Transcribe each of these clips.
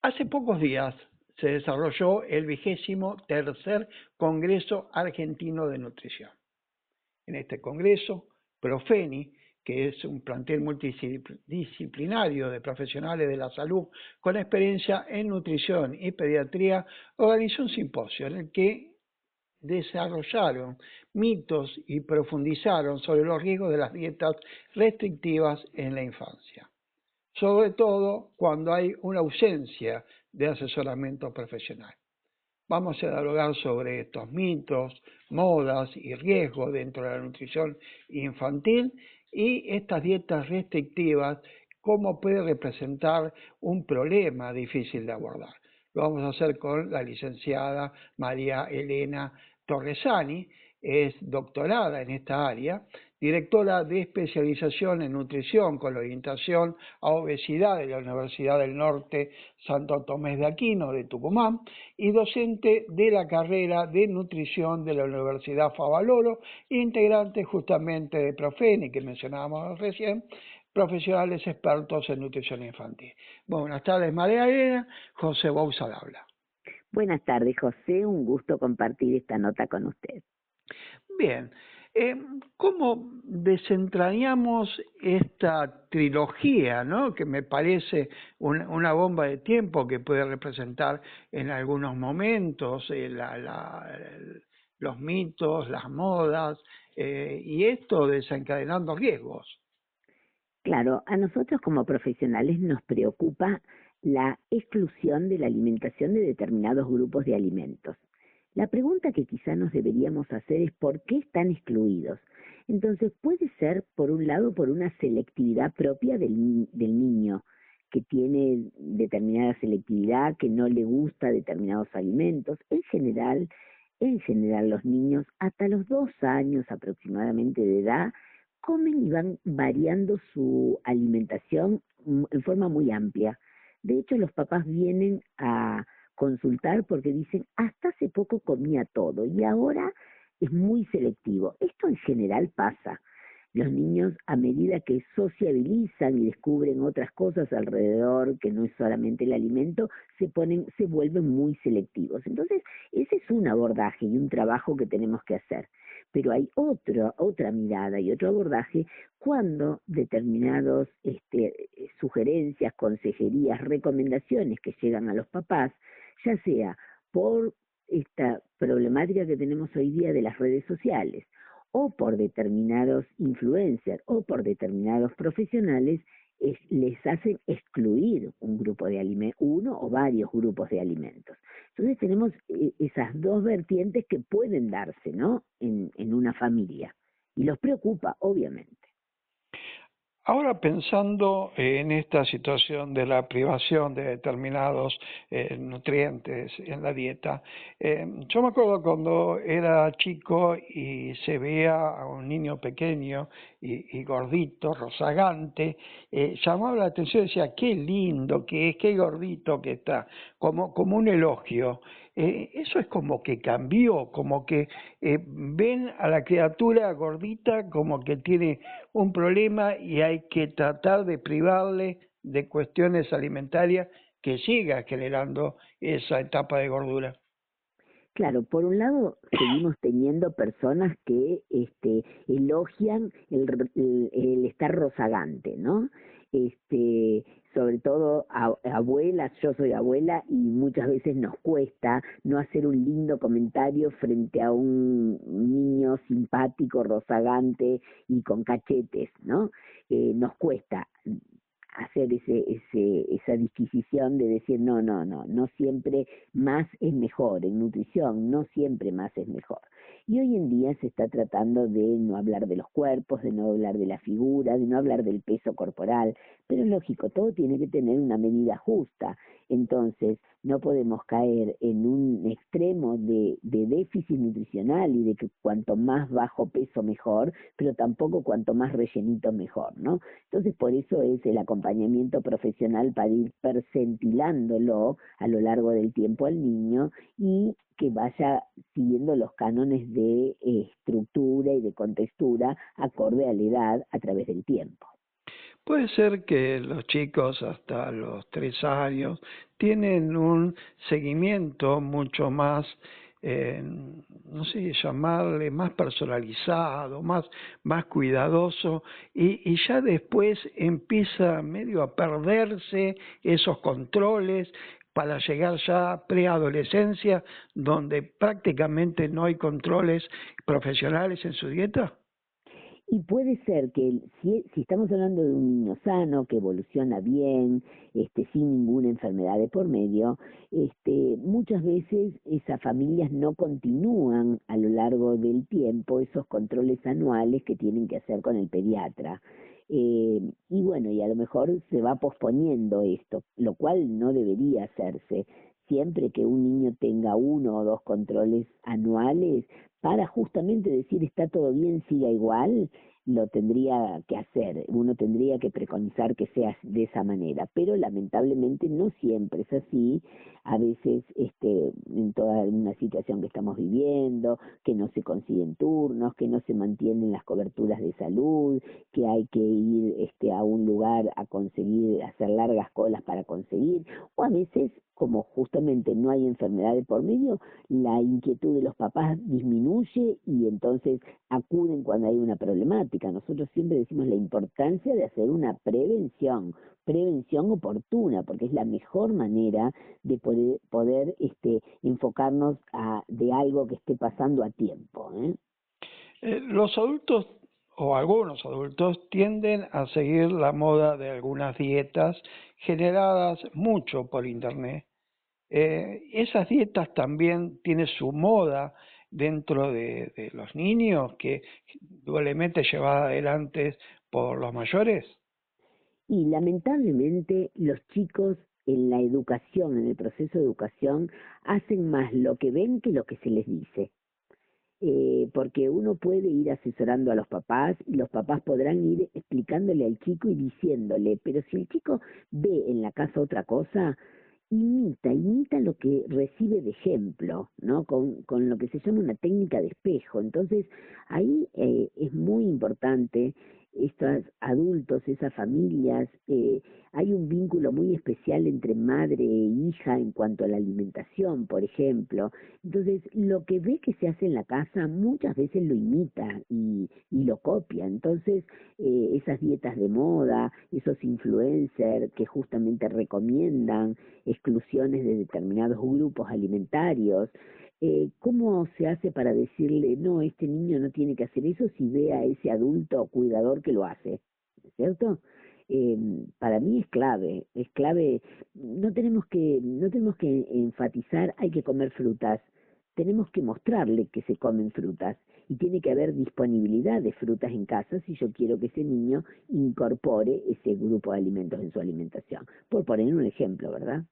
Hace pocos días se desarrolló el 23º Congreso Argentino de Nutrición. En este congreso, Profeni, que es un plantel multidisciplinario de profesionales de la salud con experiencia en nutrición y pediatría, organizó un simposio en el que desarrollaron mitos y profundizaron sobre los riesgos de las dietas restrictivas en la infancia, sobre todo cuando hay una ausencia de asesoramiento profesional. Vamos a dialogar sobre estos mitos, modas y riesgos dentro de la nutrición infantil y estas dietas restrictivas, cómo puede representar un problema difícil de abordar. Lo vamos a hacer con la licenciada María Elena Torresani, es doctorada en esta área, directora de especialización en nutrición con orientación a obesidad de la Universidad del Norte Santo Tomás de Aquino de Tucumán y docente de la carrera de nutrición de la Universidad Favaloro, integrante justamente de Profeni, que mencionábamos recién, profesionales expertos en nutrición infantil. Buenas tardes, María Elena. José Bouza habla. Buenas tardes, José. Un gusto compartir esta nota con usted. Bien, ¿cómo desentrañamos esta trilogía, ¿no? Que me parece una bomba de tiempo que puede representar en algunos momentos los mitos, las modas, y esto desencadenando riesgos? Claro, a nosotros como profesionales nos preocupa la exclusión de la alimentación de determinados grupos de alimentos. La pregunta que quizá nos deberíamos hacer es ¿por qué están excluidos? Entonces puede ser, por un lado, por una selectividad propia del niño, que tiene determinada selectividad, que no le gusta determinados alimentos. En general los niños hasta los 2 años aproximadamente de edad comen y van variando su alimentación en forma muy amplia. De hecho, los papás vienen a consultar porque dicen, hasta hace poco comía todo y ahora es muy selectivo. Esto en general pasa. Los niños, a medida que sociabilizan y descubren otras cosas alrededor, que no es solamente el alimento, se vuelven muy selectivos. Entonces, ese es un abordaje y un trabajo que tenemos que hacer. Pero hay otra mirada y otro abordaje cuando determinados sugerencias, consejerías, recomendaciones que llegan a los papás, ya sea por esta problemática que tenemos hoy día de las redes sociales, o por determinados influencers o por determinados profesionales, les hacen excluir un grupo de alimentos, uno o varios grupos de alimentos. Entonces tenemos esas dos vertientes que pueden darse, ¿no? En una familia. Y los preocupa, obviamente. Ahora pensando en esta situación de la privación de determinados nutrientes en la dieta, yo me acuerdo cuando era chico y se veía a un niño pequeño y gordito, rozagante, llamaba la atención, decía, qué lindo que es, qué gordito que está, como un elogio. Eso es como que cambió, como que ven a la criatura gordita como que tiene un problema y hay que tratar de privarle de cuestiones alimentarias que siga generando esa etapa de gordura. Claro, por un lado seguimos teniendo personas que elogian el estar rozagante, ¿no? Sobre todo abuelas, yo soy abuela y muchas veces nos cuesta no hacer un lindo comentario frente a un niño simpático, rozagante y con cachetes, ¿no? Nos cuesta hacer esa disquisición de decir no siempre más es mejor en nutrición, no siempre más es mejor. Y hoy en día se está tratando de no hablar de los cuerpos, de no hablar de la figura, de no hablar del peso corporal, pero lógico, todo tiene que tener una medida justa. Entonces, no podemos caer en un extremo de déficit nutricional y de que cuanto más bajo peso mejor, pero tampoco cuanto más rellenito mejor, ¿no? Entonces, por eso es el acompañamiento profesional para ir percentilándolo a lo largo del tiempo al niño y que vaya siguiendo los cánones de estructura y de contextura acorde a la edad a través del tiempo. Puede ser que los chicos hasta los 3 años tienen un seguimiento mucho más, no sé, llamarle más personalizado, más cuidadoso, y ya después empieza medio a perderse esos controles para llegar ya a preadolescencia, donde prácticamente no hay controles profesionales en su dieta. Y puede ser que si estamos hablando de un niño sano, que evoluciona bien, sin ninguna enfermedad de por medio, muchas veces esas familias no continúan a lo largo del tiempo esos controles anuales que tienen que hacer con el pediatra. Y bueno, y a lo mejor se va posponiendo esto, lo cual no debería hacerse. Siempre que un niño tenga 1 o 2 controles anuales, para justamente decir está todo bien, siga igual, lo tendría que hacer. Uno tendría que preconizar que sea de esa manera, pero lamentablemente no siempre es así. A veces, en toda una situación que estamos viviendo, que no se consiguen turnos, que no se mantienen las coberturas de salud, que hay que ir a un lugar a conseguir, hacer largas colas para conseguir, o a veces, como justamente no hay enfermedad de por medio, la inquietud de los papás disminuye y entonces acuden cuando hay una problemática. Nosotros siempre decimos la importancia de hacer una prevención oportuna, porque es la mejor manera de poder enfocarnos de algo que esté pasando a tiempo. Los adultos o algunos adultos tienden a seguir la moda de algunas dietas generadas mucho por internet. Esas dietas también tienen su moda dentro de los niños que doblemente llevada adelante por los mayores. Y lamentablemente los chicos en la educación, en el proceso de educación, hacen más lo que ven que lo que se les dice. Porque uno puede ir asesorando a los papás y los papás podrán ir explicándole al chico y diciéndole, pero si el chico ve en la casa otra cosa, imita lo que recibe de ejemplo, ¿no? Con lo que se llama una técnica de espejo. Entonces, ahí es muy importante estos adultos, esas familias, hay un vínculo muy especial entre madre e hija en cuanto a la alimentación, por ejemplo. Entonces, lo que ve que se hace en la casa muchas veces lo imita y lo copia. Entonces, esas dietas de moda, esos influencers que justamente recomiendan exclusiones de determinados grupos alimentarios, ¿cómo se hace para decirle, no, este niño no tiene que hacer eso si ve a ese adulto cuidador que lo hace? ¿Cierto? Para mí es clave, no tenemos que enfatizar, hay que comer frutas, tenemos que mostrarle que se comen frutas y tiene que haber disponibilidad de frutas en casa si yo quiero que ese niño incorpore ese grupo de alimentos en su alimentación. Por poner un ejemplo, ¿verdad?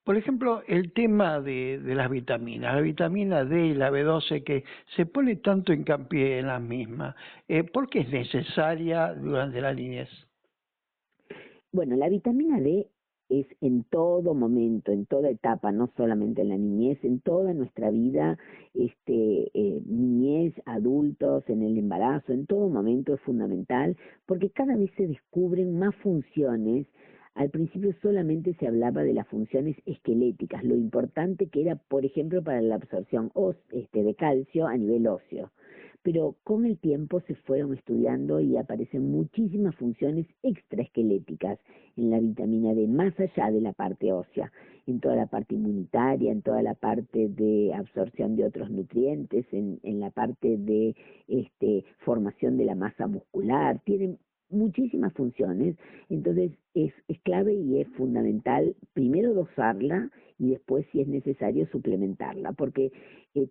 Por ejemplo, el tema de las vitaminas, la vitamina D y la B12 que se pone tanto hincapié en las mismas, ¿por qué es necesaria durante la niñez? Bueno, la vitamina D es en todo momento, en toda etapa, no solamente en la niñez, en toda nuestra vida, niñez, adultos, en el embarazo, en todo momento es fundamental, porque cada vez se descubren más funciones. Al principio solamente se hablaba de las funciones esqueléticas, lo importante que era, por ejemplo, para la absorción de calcio a nivel óseo, pero con el tiempo se fueron estudiando y aparecen muchísimas funciones extraesqueléticas en la vitamina D, más allá de la parte ósea, en toda la parte inmunitaria, en toda la parte de absorción de otros nutrientes, en la parte de formación de la masa muscular, tienen muchísimas funciones. Entonces es clave y es fundamental primero dosarla y después, si es necesario, suplementarla, porque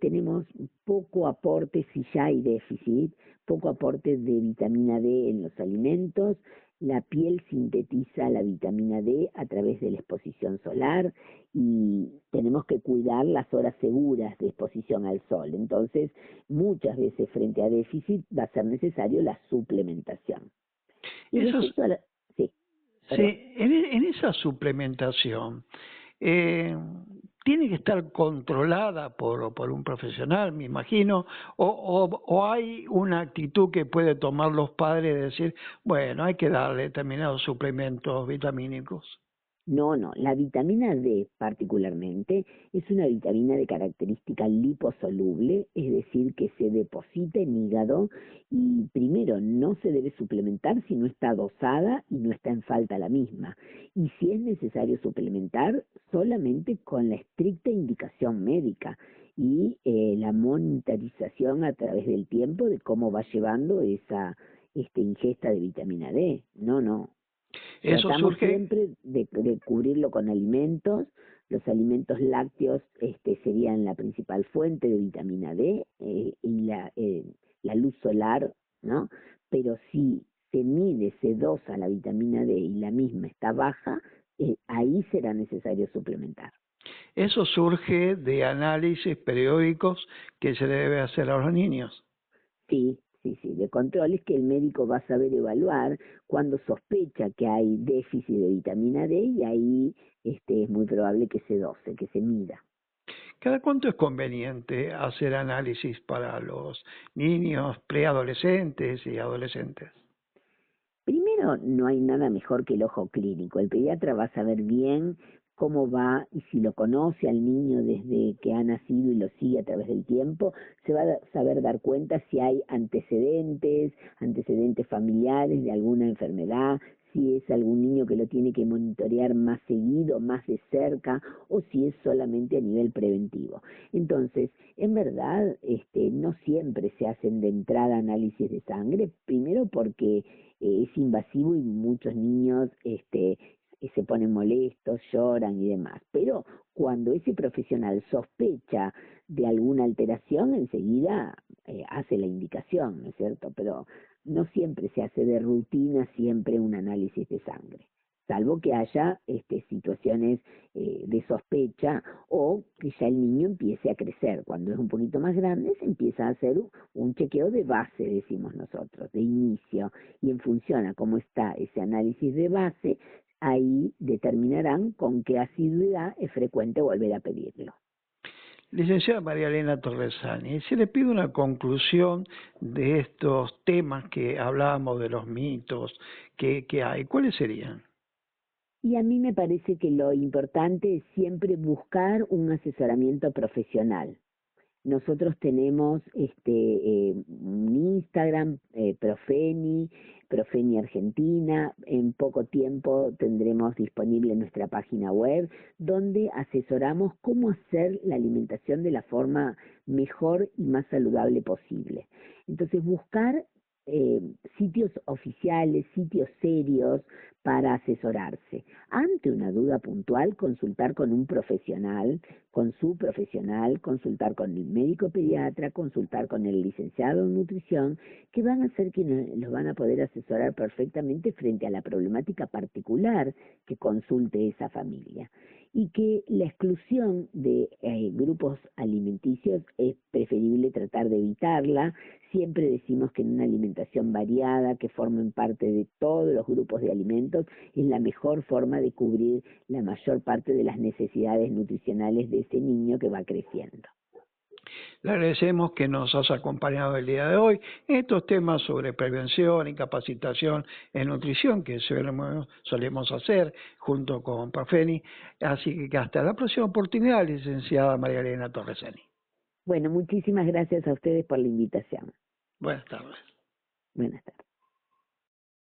tenemos poco aporte, si ya hay déficit, poco aporte de vitamina D en los alimentos. La piel sintetiza la vitamina D a través de la exposición solar y tenemos que cuidar las horas seguras de exposición al sol. Entonces, muchas veces frente a déficit va a ser necesario la suplementación. Y Esas, respecto a la... Sí, sí, perdón. en esa suplementación, eh, tiene que estar controlada por un profesional, me imagino, o hay una actitud que puede tomar los padres de decir, bueno, hay que darle determinados suplementos vitamínicos. No, no, la vitamina D particularmente es una vitamina de característica liposoluble, es decir, que se deposita en hígado y primero no se debe suplementar si no está dosada y no está en falta la misma. Y si es necesario suplementar, solamente con la estricta indicación médica y la monitorización a través del tiempo de cómo va llevando esa ingesta de vitamina D. No, no. Eso Tratamos surge, siempre de cubrirlo con alimentos. Los alimentos lácteos serían la principal fuente de vitamina D y la luz solar, ¿no? Pero si se mide, se dosa la vitamina D y la misma está baja, ahí será necesario suplementar. eso surge de análisis periódicos que se debe hacer a los niños. Sí, sí, sí, de controles que el médico va a saber evaluar cuando sospecha que hay déficit de vitamina D y ahí es muy probable que se dose, que se mida. ¿Cada cuánto es conveniente hacer análisis para los niños, preadolescentes y adolescentes? Primero, no hay nada mejor que el ojo clínico. El pediatra va a saber bien cómo va y si lo conoce al niño desde que ha nacido y lo sigue a través del tiempo, se va a saber dar cuenta si hay antecedentes familiares de alguna enfermedad, si es algún niño que lo tiene que monitorear más seguido, más de cerca, o si es solamente a nivel preventivo. Entonces, en verdad, no siempre se hacen de entrada análisis de sangre, primero porque es invasivo y muchos niños se ponen molestos, lloran y demás. Pero cuando ese profesional sospecha de alguna alteración, enseguida hace la indicación, ¿no es cierto? Pero no siempre se hace de rutina siempre un análisis de sangre, salvo que haya situaciones de sospecha o que ya el niño empiece a crecer. Cuando es un poquito más grande se empieza a hacer un chequeo de base, decimos nosotros, de inicio, y en función a cómo está ese análisis de base, ahí determinarán con qué asiduidad es frecuente volver a pedirlo. Licenciada María Elena Torresani, si le pido una conclusión de estos temas que hablábamos, de los mitos que hay, ¿cuáles serían? Y a mí me parece que lo importante es siempre buscar un asesoramiento profesional. Nosotros tenemos un Instagram, Profeni Argentina. En poco tiempo tendremos disponible nuestra página web, donde asesoramos cómo hacer la alimentación de la forma mejor y más saludable posible. Entonces, buscar sitios oficiales, sitios serios para asesorarse. Ante una duda puntual, consultar con un profesional, con su profesional, consultar con el médico pediatra, consultar con el licenciado en nutrición, que van a hacer que los van a poder asesorar perfectamente frente a la problemática particular que consulte esa familia. Y que la exclusión de grupos alimenticios es preferible tratar de evitarla. Siempre decimos que en una alimentación variada, que formen parte de todos los grupos de alimentos, es la mejor forma de cubrir la mayor parte de las necesidades nutricionales de ese niño que va creciendo. Le agradecemos que nos has acompañado el día de hoy en estos temas sobre prevención y capacitación en nutrición que solemos hacer junto con Profeni. Así que hasta la próxima oportunidad, licenciada María Elena Torresani. Bueno, muchísimas gracias a ustedes por la invitación. Buenas tardes. Buenas tardes.